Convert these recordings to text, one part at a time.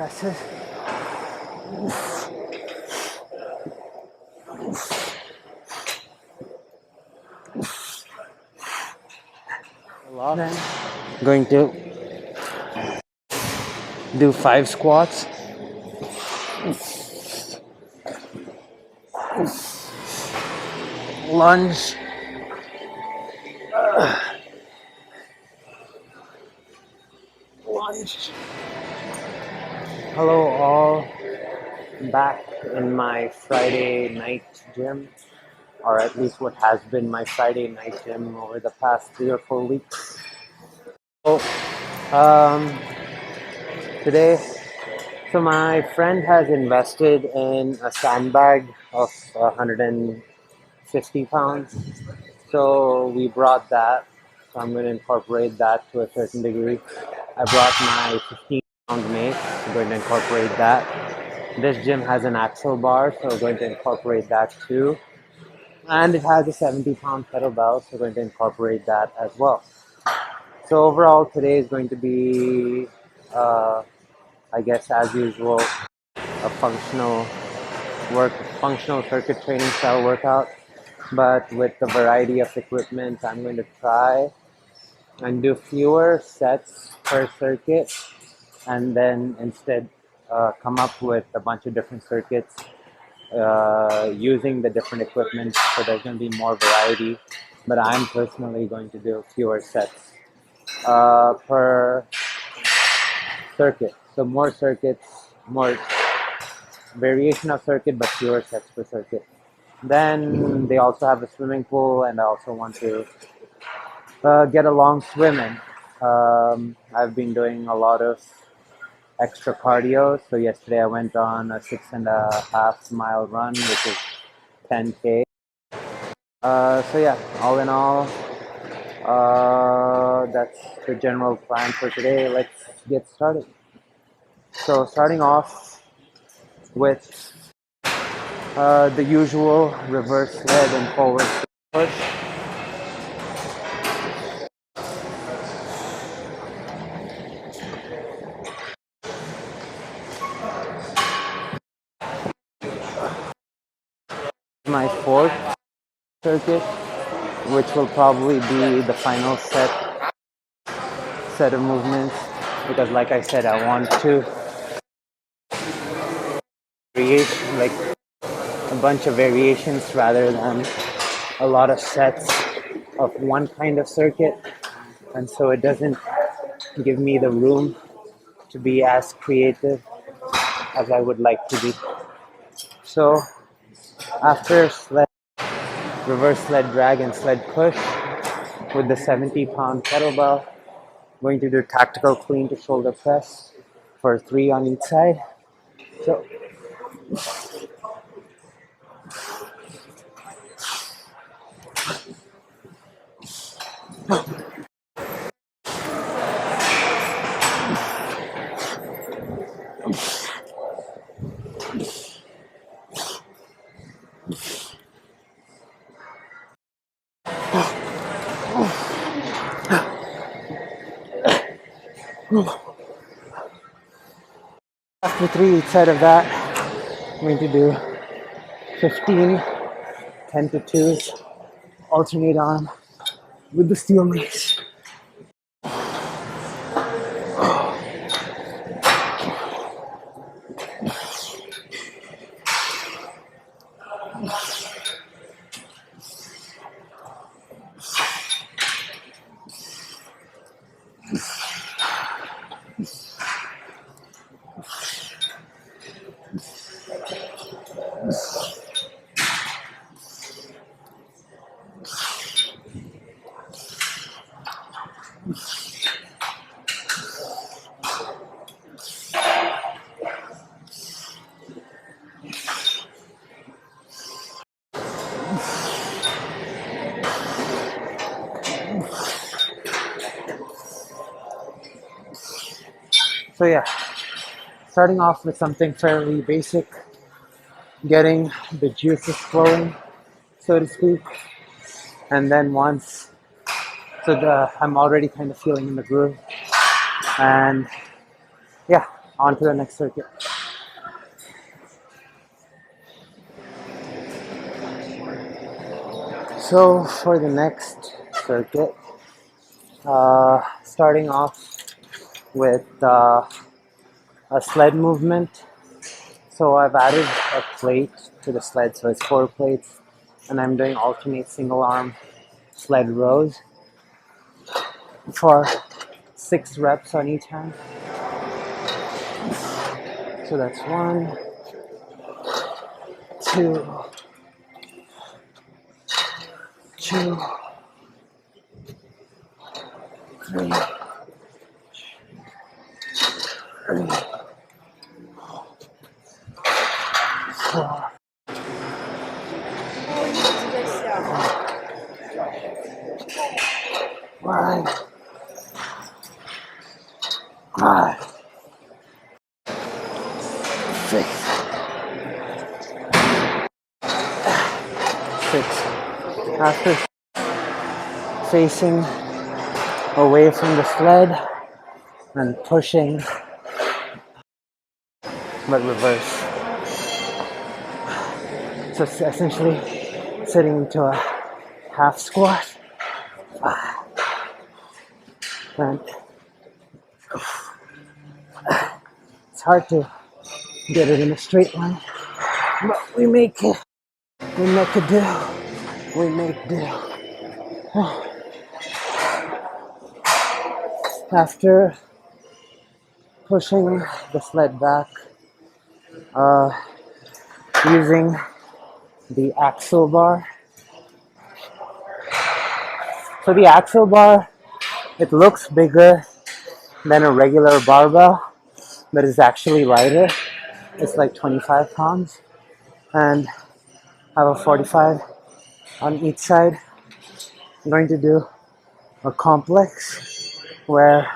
presses. Then going to do 5 squats. Lunge. Lunge. Hello all, back in my Friday night gym, or at least what has been my Friday night gym over the past 3 or 4 weeks. So, today, so my friend has invested in a sandbag of 150 pounds. So we brought that. So I'm going to incorporate that to a certain degree. I brought my 15-pound Mace. I'm going to incorporate that. This gym has an axle bar, so we're going to incorporate that too. And it has a 70-pound kettlebell, so we're going to incorporate that as well. So overall, today is going to be, I guess, as usual, a functional circuit training style workout. But with the variety of equipment, I'm going to try and do fewer sets per circuit, and then instead come up with a bunch of different circuits using the different equipment, so there's going to be more variety. But I'm personally going to do fewer sets per circuit. So more circuits, more variation of circuit, but fewer sets per circuit. Then they also have a swimming pool, and I also want to get a long swim in. I've been doing a lot of extra cardio. So yesterday I went on a 6.5 mile run, which is 10K. So yeah, all in all, that's the general plan for today. Let's get started. So starting off with the usual reverse sled and forward push. My fourth circuit, which will probably be the final set of movements, because like I said, I want to create like a bunch of variations rather than a lot of sets of one kind of circuit, and so it doesn't give me the room to be as creative as I would like to be. So after sled, reverse sled drag and sled push with the 70-pound kettlebell, I'm going to do tactical clean to shoulder press for 3 on each side. So after 3 each side of that, I'm going to do 15 10 to 2s, alternate arm with the steel mace. So yeah, starting off with something fairly basic, getting the juices flowing, so to speak, and then once, I'm already kind of feeling in the groove, and yeah, on to the next circuit. So for the next circuit, starting off with a sled movement. So I've added a plate to the sled, so it's 4 plates, and I'm doing alternate single arm sled rows for 6 reps on each hand. So that's 1, 2, 2, 3, 4, 5, 6, 6. After facing away from the sled and pushing, but reverse. So it's essentially sitting into a half squat. And it's hard to get it in a straight line, but we make it. We make it do. We make do. After pushing the sled back, using the axle bar. So the axle bar, it looks bigger than a regular barbell, but it's actually lighter. It's like 25 pounds, and I have a 45 on each side. I'm going to do a complex where,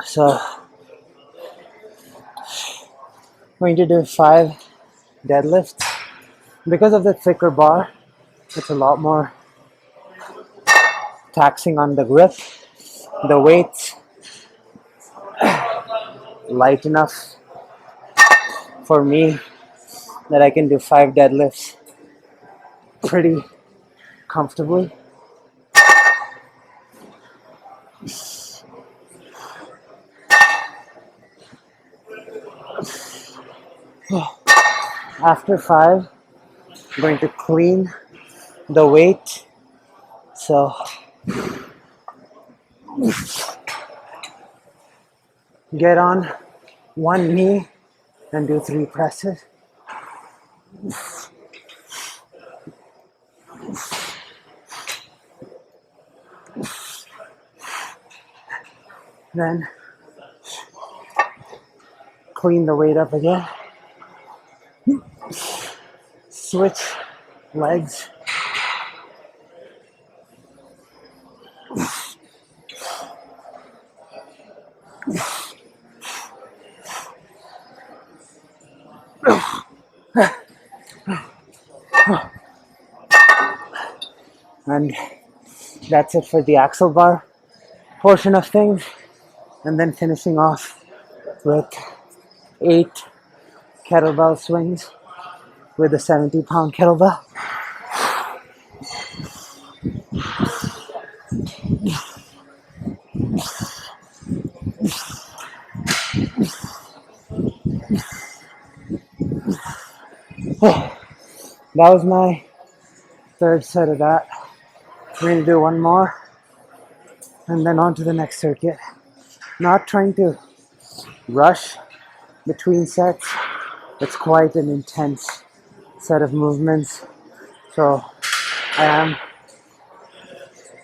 so I'm going to do 5 deadlifts. Because of the thicker bar, it's a lot more taxing on the grip. The weight's light enough for me that I can do 5 deadlifts pretty comfortably. After 5, I'm going to clean the weight. So get on one knee and do 3 presses. Then clean the weight up again. Switch legs. And that's it for the axle bar portion of things. And then finishing off with 8 kettlebell swings with a 70-pound kettlebell. That was my 3rd set of that. We're going to do one more and then on to the next circuit. Not trying to rush between sets. It's quite an intense set of movements. So I am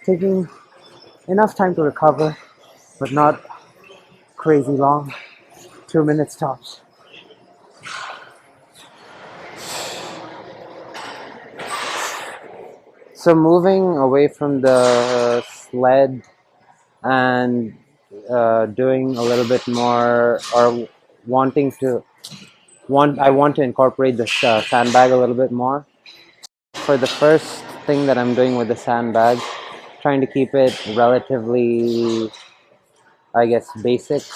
taking enough time to recover, but not crazy long. 2 minutes tops. So moving away from the sled and doing a little bit more, or I want to incorporate the sandbag a little bit more. For the first thing that I'm doing with the sandbag, trying to keep it relatively I guess, basics.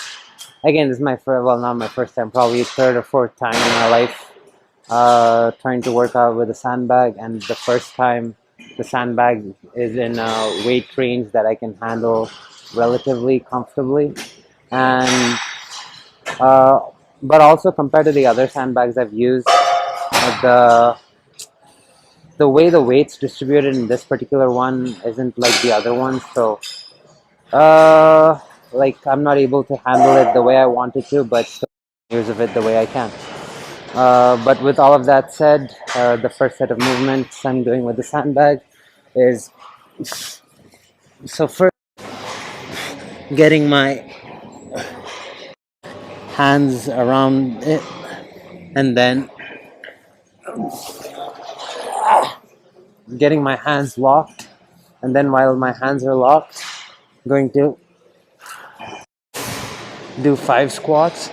Again, this is my first, well, not my first time, probably third or fourth time in my life trying to work out with a sandbag. And the first time the sandbag is in a weight range that I can handle relatively comfortably. And uh, but also compared to the other sandbags I've used, the way the weight's distributed in this particular one isn't like the other ones. So uh, like I'm not able to handle it the way I wanted to, but still use of it the way I can. But with all of that said, the first set of movements I'm doing with the sandbag is, so first getting my hands around it, and then getting my hands locked, and then while my hands are locked, going to do 5 squats.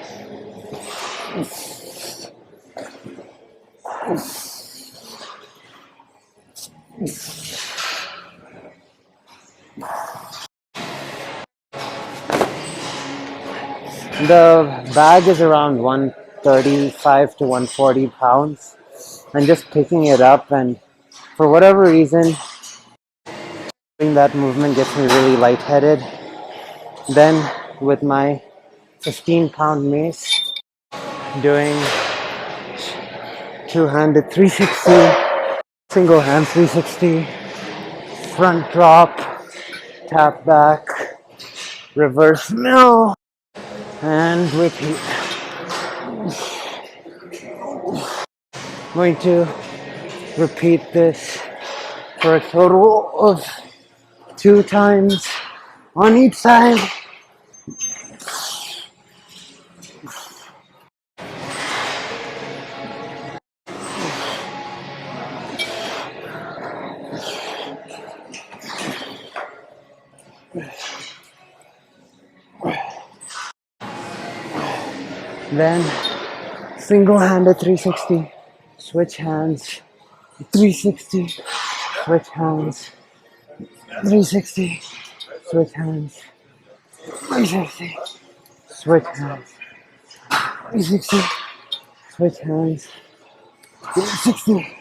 The bag is around 135 to 140 pounds, and just picking it up, and for whatever reason doing that movement gets me really lightheaded. Then with my 15-pound mace, doing two-handed 360, single hand 360, front drop, tap back, reverse mill, and repeat. I'm going to repeat this for a total of 2 times on each side. Then single-handed 360, switch hands, 360, switch hands, 360, switch hands, 360, switch hands, 360, switch hands, 360,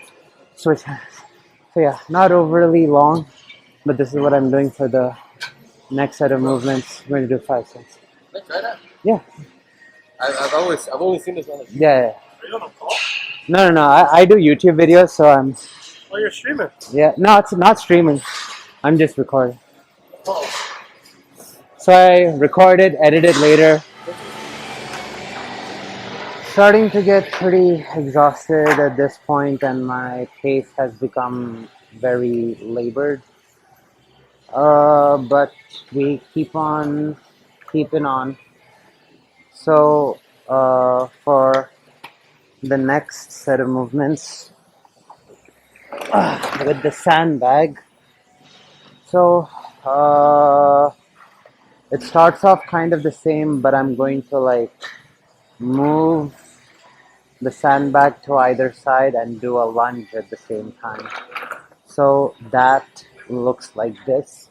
switch hands. So yeah, not overly long, but this is what I'm doing for the next set of movements. We're going to do 5 sets. Can I try that? Yeah. I've always seen this on the. Yeah. Are you on a call? No. I do YouTube videos, so I'm. Oh, you're streaming. Yeah. No, it's not streaming. I'm just recording. Oh. So I record it, edit it later. Starting to get pretty exhausted at this point, and my pace has become very labored. But we keep on keeping on. So for the next set of movements with the sandbag, so it starts off kind of the same, but I'm going to like move the sandbag to either side and do a lunge at the same time. So that looks like this.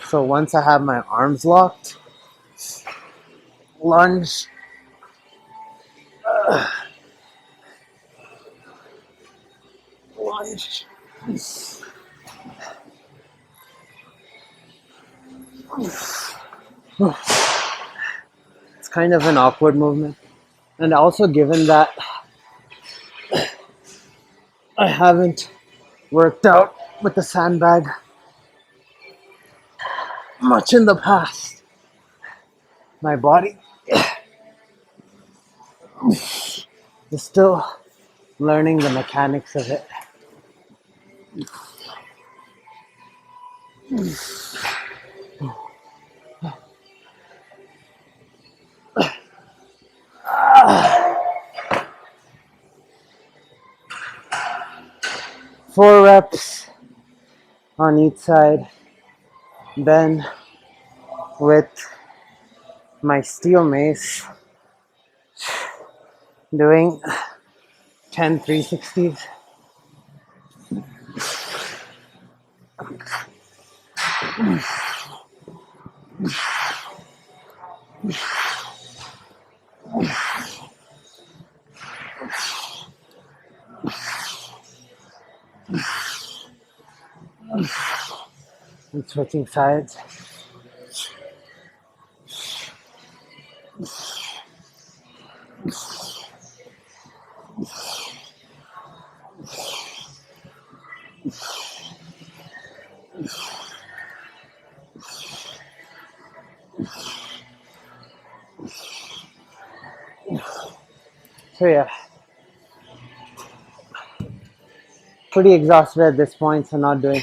So once I have my arms locked, lunge, lunge. It's kind of an awkward movement. And also given that I haven't worked out with the sandbag much in the past, my body is still learning the mechanics of it. Four reps on each side. Then with my steel mace, doing 10 360s. And switching sides. So yeah, pretty exhausted at this point, so not doing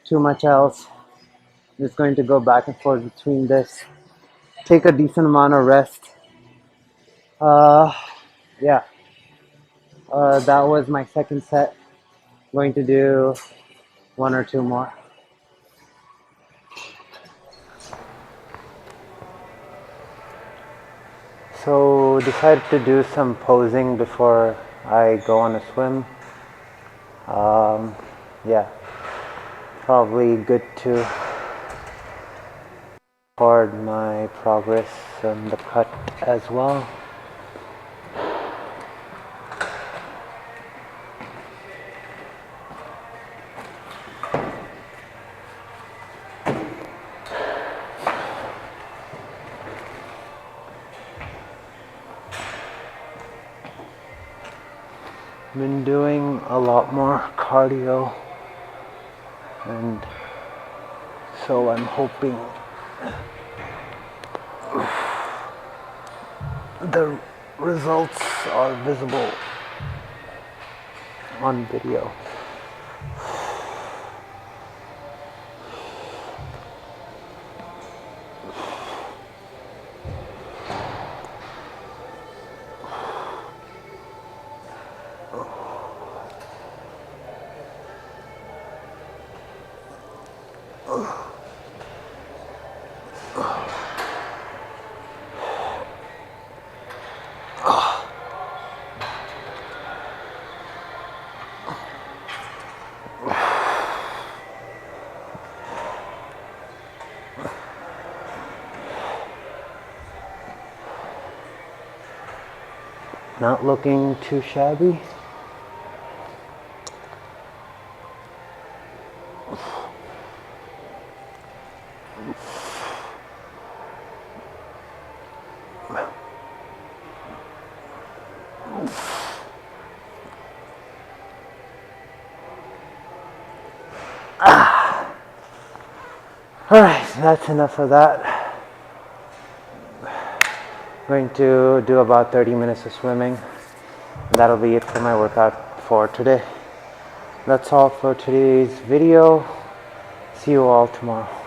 too much else. Just going to go back and forth between this, take a decent amount of rest. Yeah, that was my second set. Going to do one or two more. So decided to do some posing before I go on a swim. Yeah, probably good to record my progress on the cut as well. Been doing a lot more cardio, and so I'm hoping the results are visible on video. Not looking too shabby. Alright, that's enough of that. Going to do about 30 minutes of swimming. That'll be it for my workout for today. That's all for today's video. See you all tomorrow.